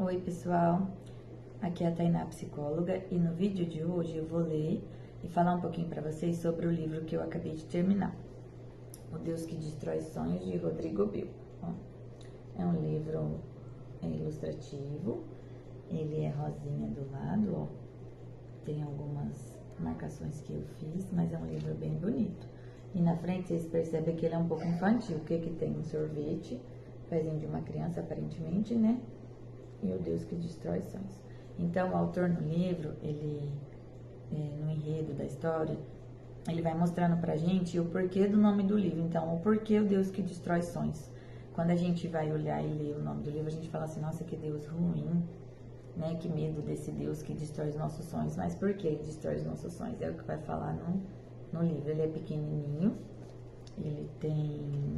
Oi pessoal, aqui é a Tainá Psicóloga e no vídeo de hoje eu vou ler e falar um pouquinho para vocês sobre o livro que eu acabei de terminar, O Deus que Destrói Sonhos, de Rodrigo Bill. É um livro ilustrativo, ele é rosinha do lado, ó. Tem algumas marcações que eu fiz, mas é um livro bem bonito. E na frente vocês percebem que ele é um pouco infantil. O que que tem? Um sorvete, pezinho de uma criança aparentemente, né? E o Deus que Destrói Sonhos. Então o autor no livro, ele, no enredo da história, ele vai mostrando pra gente o porquê do nome do livro. Então, o porquê o Deus que Destrói Sonhos. Quando a gente vai olhar e ler o nome do livro, a gente fala assim, nossa, que Deus ruim, né? Que medo desse Deus que destrói os nossos sonhos. Mas por que ele destrói os nossos sonhos? É o que vai falar no livro. Ele é pequenininho, ele tem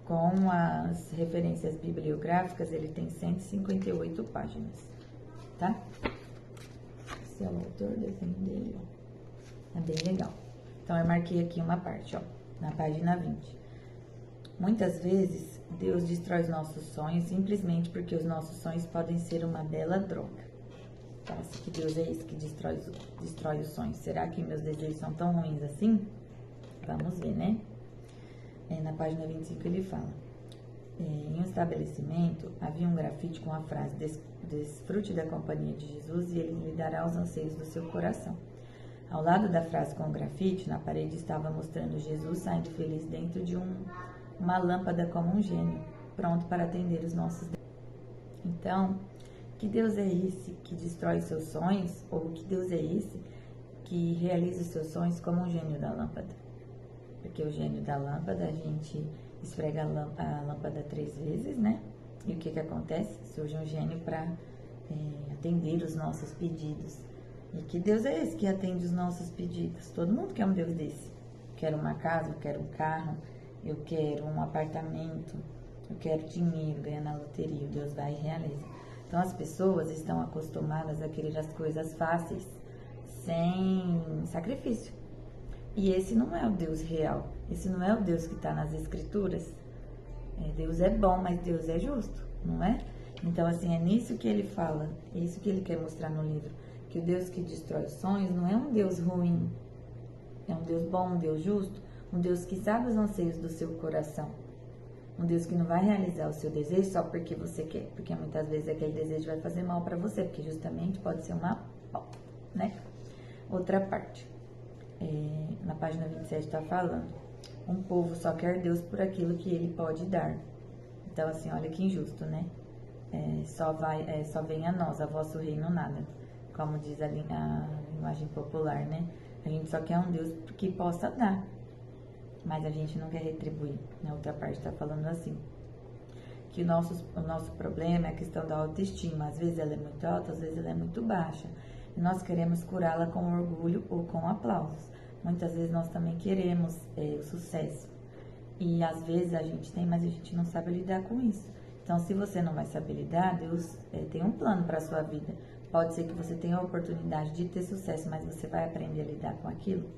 com as referências bibliográficas, ele tem 158 páginas, tá? Esse é o autor, desenho dele, ó. É bem legal. Então, eu marquei aqui uma parte, ó, na página 20. Muitas vezes, Deus destrói os nossos sonhos simplesmente porque os nossos sonhos podem ser uma bela droga. Parece que Deus é esse que destrói os sonhos. Será que meus desejos são tão ruins assim? Vamos ver, né? Na página 25 ele fala: em um estabelecimento havia um grafite com a frase desfrute da companhia de Jesus e ele lhe dará os anseios do seu coração. Ao lado da frase com o grafite, na parede estava mostrando Jesus saindo feliz dentro de uma lâmpada como um gênio, pronto para atender os nossos desejos. Então, que Deus é esse que destrói seus sonhos? Ou que Deus é esse que realiza os seus sonhos como um gênio da lâmpada? Porque o gênio da lâmpada, a gente esfrega a lâmpada 3 vezes, né? E o que acontece? Surge um gênio para atender os nossos pedidos. E que Deus é esse que atende os nossos pedidos? Todo mundo quer um Deus desse. Eu quero uma casa, eu quero um carro, eu quero um apartamento, eu quero dinheiro, ganhar na loteria. Deus vai e realiza. Então as pessoas estão acostumadas a querer as coisas fáceis, sem sacrifício. E esse não é o Deus real, esse não é o Deus que está nas escrituras. Deus é bom, mas Deus é justo, não é? Então, assim, é nisso que ele fala, é isso que ele quer mostrar no livro, que o Deus que destrói os sonhos não é um Deus ruim, é um Deus bom, um Deus justo, um Deus que sabe os anseios do seu coração, um Deus que não vai realizar o seu desejo só porque você quer, porque muitas vezes aquele desejo vai fazer mal para você, porque justamente pode ser uma falta, né? Outra parte. Na página 27 está falando: um povo só quer Deus por aquilo que ele pode dar. Então, assim, olha que injusto, né? Só vem a nós, a vosso reino nada, como diz a linguagem popular, né? A gente só quer um Deus que possa dar, mas a gente não quer retribuir. Na outra parte está falando assim, que o nosso problema é a questão da autoestima. Às vezes ela é muito alta, às vezes ela é muito baixa. E nós queremos curá-la com orgulho ou com aplausos. Muitas vezes nós também queremos o sucesso. E às vezes a gente tem, mas a gente não sabe lidar com isso. Então, se você não vai saber lidar, Deus tem um plano para a sua vida. Pode ser que você tenha a oportunidade de ter sucesso, mas você vai aprender a lidar com aquilo?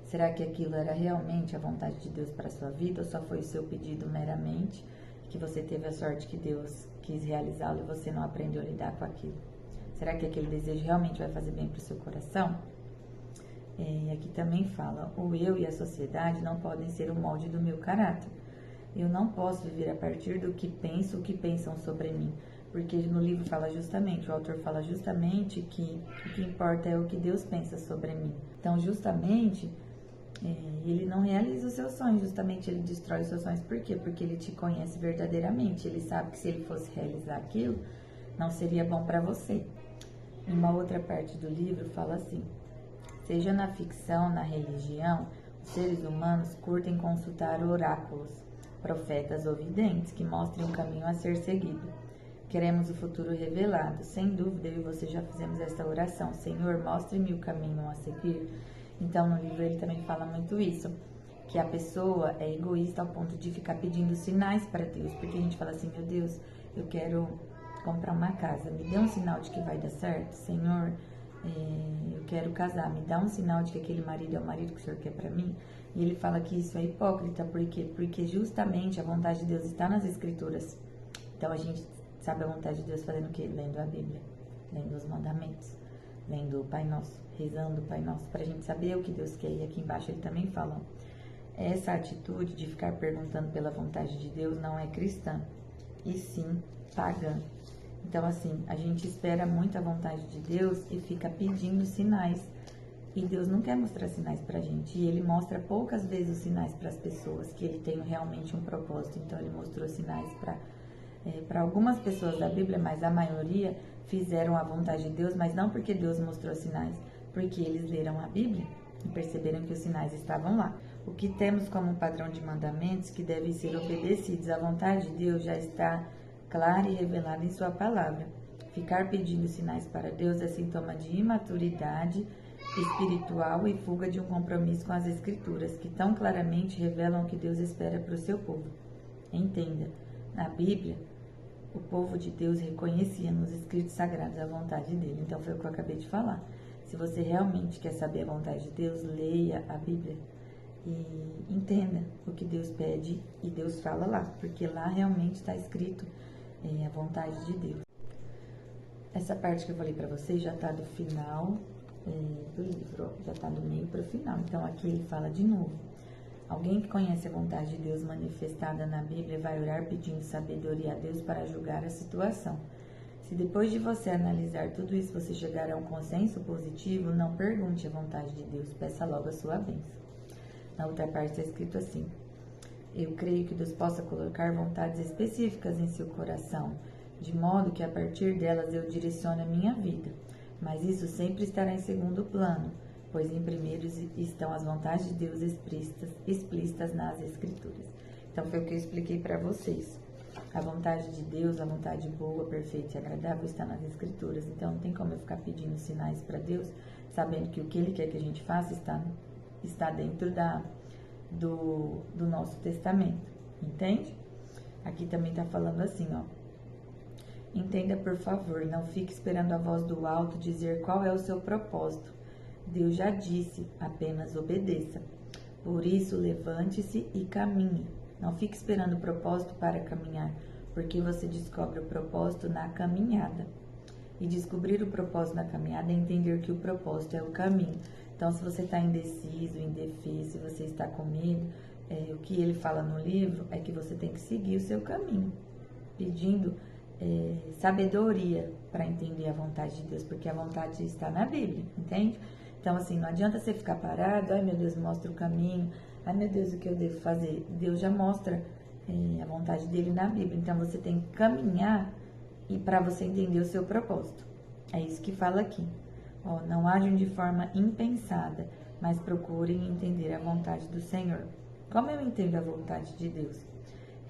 Será que aquilo era realmente a vontade de Deus para a sua vida? Ou só foi o seu pedido meramente, que você teve a sorte que Deus quis realizá-lo e você não aprendeu a lidar com aquilo? Será que aquele desejo realmente vai fazer bem para o seu coração? Aqui também fala: o eu e a sociedade não podem ser o molde do meu caráter. Eu não posso viver a partir do que penso, o que pensam sobre mim. Porque no livro fala justamente, o autor fala justamente que o que importa é o que Deus pensa sobre mim. Então, justamente, ele não realiza os seus sonhos, justamente ele destrói os seus sonhos. Por quê? Porque ele te conhece verdadeiramente. Ele sabe que se ele fosse realizar aquilo, não seria bom para você. Em uma outra parte do livro fala assim: seja na ficção, na religião, os seres humanos curtem consultar oráculos, profetas ou videntes que mostrem um caminho a ser seguido. Queremos o futuro revelado. Sem dúvida, eu e você já fizemos esta oração: Senhor, mostre-me o caminho a seguir. Então, no livro ele também fala muito isso, que a pessoa é egoísta ao ponto de ficar pedindo sinais para Deus, porque a gente fala assim: meu Deus, eu quero comprar uma casa, me dê um sinal de que vai dar certo. Senhor, eu quero casar, me dá um sinal de que aquele marido é o marido que o Senhor quer para mim. E ele fala que isso é hipócrita, por quê? Porque justamente a vontade de Deus está nas escrituras. Então a gente sabe a vontade de Deus fazendo o quê? Lendo a Bíblia, lendo os mandamentos, lendo o Pai Nosso, rezando o Pai Nosso, pra gente saber o que Deus quer. E aqui embaixo ele também fala, ó, essa atitude de ficar perguntando pela vontade de Deus não é cristã, e sim pagã. Então, assim, a gente espera muito a vontade de Deus e fica pedindo sinais. E Deus não quer mostrar sinais pra gente. E Ele mostra poucas vezes os sinais para as pessoas, que Ele tem realmente um propósito. Então, Ele mostrou sinais para algumas pessoas da Bíblia, mas a maioria fizeram a vontade de Deus, mas não porque Deus mostrou sinais, porque eles leram a Bíblia e perceberam que os sinais estavam lá. O que temos como padrão de mandamentos que devem ser obedecidos à vontade de Deus já está clara e revelada em sua palavra. Ficar pedindo sinais para Deus é sintoma de imaturidade espiritual e fuga de um compromisso com as Escrituras, que tão claramente revelam o que Deus espera para o seu povo. Entenda, na Bíblia, o povo de Deus reconhecia nos escritos sagrados a vontade dele. Então foi o que eu acabei de falar. Se você realmente quer saber a vontade de Deus, leia a Bíblia e entenda o que Deus pede e Deus fala lá, porque lá realmente está escrito a vontade de Deus. Essa parte que eu falei para vocês já está do final do livro, ó, já está do meio para o final. Então aqui ele fala de novo. Alguém que conhece a vontade de Deus manifestada na Bíblia vai orar pedindo sabedoria a Deus para julgar a situação. Se depois de você analisar tudo isso você chegar a um consenso positivo, não pergunte a vontade de Deus, peça logo a sua bênção. Na outra parte está escrito assim: eu creio que Deus possa colocar vontades específicas em seu coração, de modo que a partir delas eu direcione a minha vida. Mas isso sempre estará em segundo plano, pois em primeiro estão as vontades de Deus explícitas nas Escrituras. Então foi o que eu expliquei para vocês. A vontade de Deus, a vontade boa, perfeita e agradável está nas Escrituras. Então não tem como eu ficar pedindo sinais para Deus, sabendo que o que Ele quer que a gente faça está dentro do nosso testamento. Entende? Aqui também está falando assim, ó. Entenda, por favor, não fique esperando a voz do alto dizer qual é o seu propósito. Deus já disse, apenas obedeça. Por isso, levante-se e caminhe. Não fique esperando o propósito para caminhar, porque você descobre o propósito na caminhada. E descobrir o propósito na caminhada é entender que o propósito é o caminho. Então, se você está indeciso, indefeso, se você está com medo, o que ele fala no livro é que você tem que seguir o seu caminho, pedindo sabedoria para entender a vontade de Deus, porque a vontade está na Bíblia, entende? Então, assim, não adianta você ficar parado, ai meu Deus, mostra o caminho, ai meu Deus, o que eu devo fazer? Deus já mostra a vontade dele na Bíblia, então você tem que caminhar e para você entender o seu propósito. É isso que fala aqui. Ó, não ajam de forma impensada, mas procurem entender a vontade do Senhor. Como eu entendo a vontade de Deus?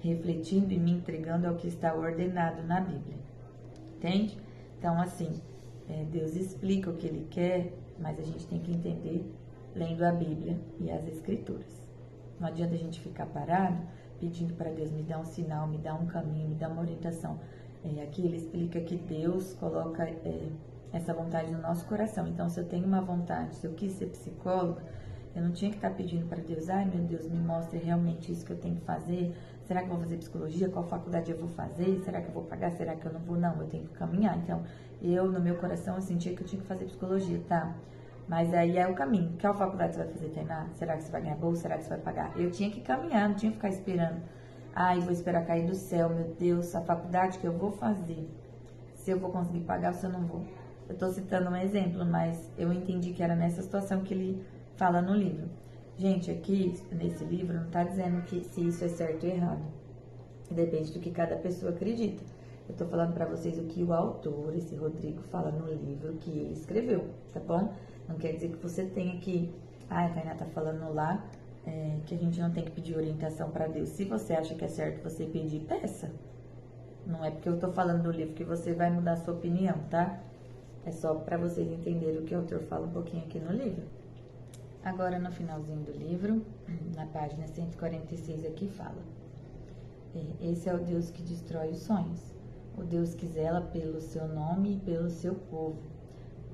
Refletindo e me entregando ao que está ordenado na Bíblia. Entende? Então, assim, Deus explica o que Ele quer, mas a gente tem que entender lendo a Bíblia e as Escrituras. Não adianta a gente ficar parado pedindo para Deus, me dá um sinal, me dá um caminho, me dá uma orientação. Aqui ele explica que Deus coloca essa vontade no nosso coração. Então, se eu tenho uma vontade, se eu quis ser psicóloga, eu não tinha que estar pedindo para Deus, ai meu Deus, me mostre realmente isso que eu tenho que fazer. Será que eu vou fazer psicologia? Qual faculdade eu vou fazer? Será que eu vou pagar? Será que eu não vou? Não, eu tenho que caminhar. Então, eu, no meu coração, eu sentia que eu tinha que fazer psicologia, tá? Mas aí é o caminho. Qual faculdade você vai fazer, Tainá? Será que você vai ganhar bolsa? Será que você vai pagar? Eu tinha que caminhar, não tinha que ficar esperando. Ai, vou esperar cair do céu, meu Deus, a faculdade que eu vou fazer. Se eu vou conseguir pagar ou se eu não vou. Eu tô citando um exemplo, mas eu entendi que era nessa situação que ele fala no livro. Gente, aqui, nesse livro, não tá dizendo que se isso é certo ou errado. Depende do que cada pessoa acredita. Eu tô falando pra vocês o que o autor, esse Rodrigo, fala no livro que ele escreveu, tá bom? Não quer dizer que você tenha que... a Tainá tá falando lá que a gente não tem que pedir orientação pra Deus. Se você acha que é certo você pedir, peça. Não é porque eu tô falando do livro que você vai mudar a sua opinião, tá? É só pra vocês entenderem o que o autor fala um pouquinho aqui no livro. Agora, no finalzinho do livro, na página 146, aqui fala: esse é o Deus que destrói os sonhos, o Deus que zela pelo seu nome e pelo seu povo,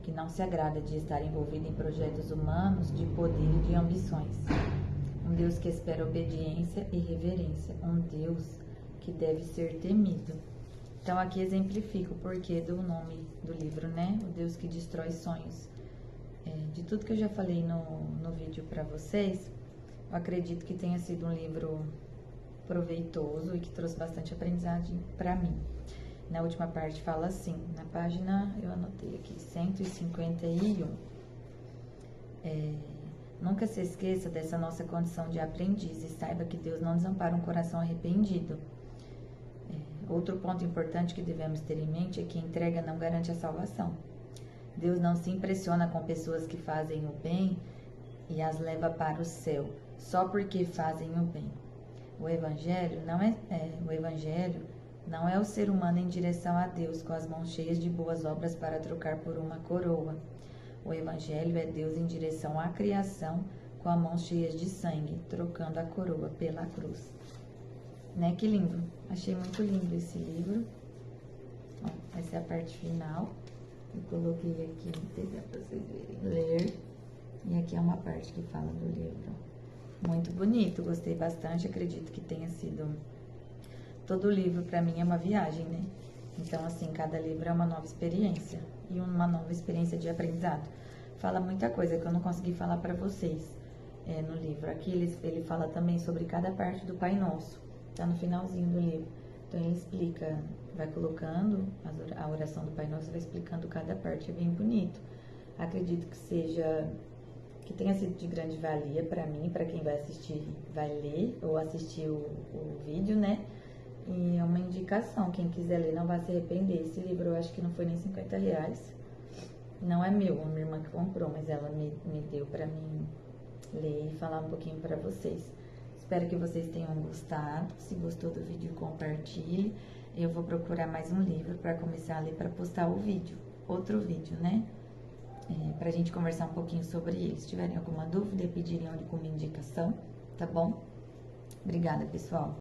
que não se agrada de estar envolvido em projetos humanos de poder e de ambições. Um Deus que espera obediência e reverência, um Deus que deve ser temido. Então, aqui exemplifica o porquê do nome do livro, né? O Deus que destrói sonhos. De tudo que eu já falei no vídeo para vocês, eu acredito que tenha sido um livro proveitoso e que trouxe bastante aprendizagem para mim. Na última parte fala assim, na página, eu anotei aqui, 151. Nunca se esqueça dessa nossa condição de aprendiz e saiba que Deus não desampara um coração arrependido. Outro ponto importante que devemos ter em mente é que a entrega não garante a salvação. Deus não se impressiona com pessoas que fazem o bem e as leva para o céu, só porque fazem o bem. O Evangelho não é o ser humano em direção a Deus com as mãos cheias de boas obras para trocar por uma coroa. O Evangelho é Deus em direção à criação com as mãos cheias de sangue, trocando a coroa pela cruz. Né? Que lindo! Achei muito lindo esse livro. Ó, essa é a parte final. Eu coloquei aqui, não sei se dá pra vocês verem. Ler. E aqui é uma parte que fala do livro. Muito bonito, gostei bastante. Acredito que tenha sido... Todo livro, pra mim, é uma viagem, né? Então, assim, cada livro é uma nova experiência. E uma nova experiência de aprendizado. Fala muita coisa que eu não consegui falar pra vocês no livro. Aqui ele fala também sobre cada parte do Pai Nosso. Tá no finalzinho do livro. Então, ele explica, vai colocando a oração do Pai Nosso, vai explicando cada parte. É bem bonito. Acredito que tenha sido de grande valia para mim, para quem vai assistir, vai ler ou assistir o vídeo, né? E é uma indicação, quem quiser ler não vai se arrepender. Esse livro eu acho que não foi nem R$50. Não é meu, a minha irmã que comprou, mas ela me deu para mim ler e falar um pouquinho para vocês. Espero que vocês tenham gostado. Se gostou do vídeo, compartilhe. Eu vou procurar mais um livro para começar a ler, para postar o vídeo, outro vídeo, né? Pra gente conversar um pouquinho sobre ele. Se tiverem alguma dúvida, pedirem alguma indicação, tá bom? Obrigada, pessoal.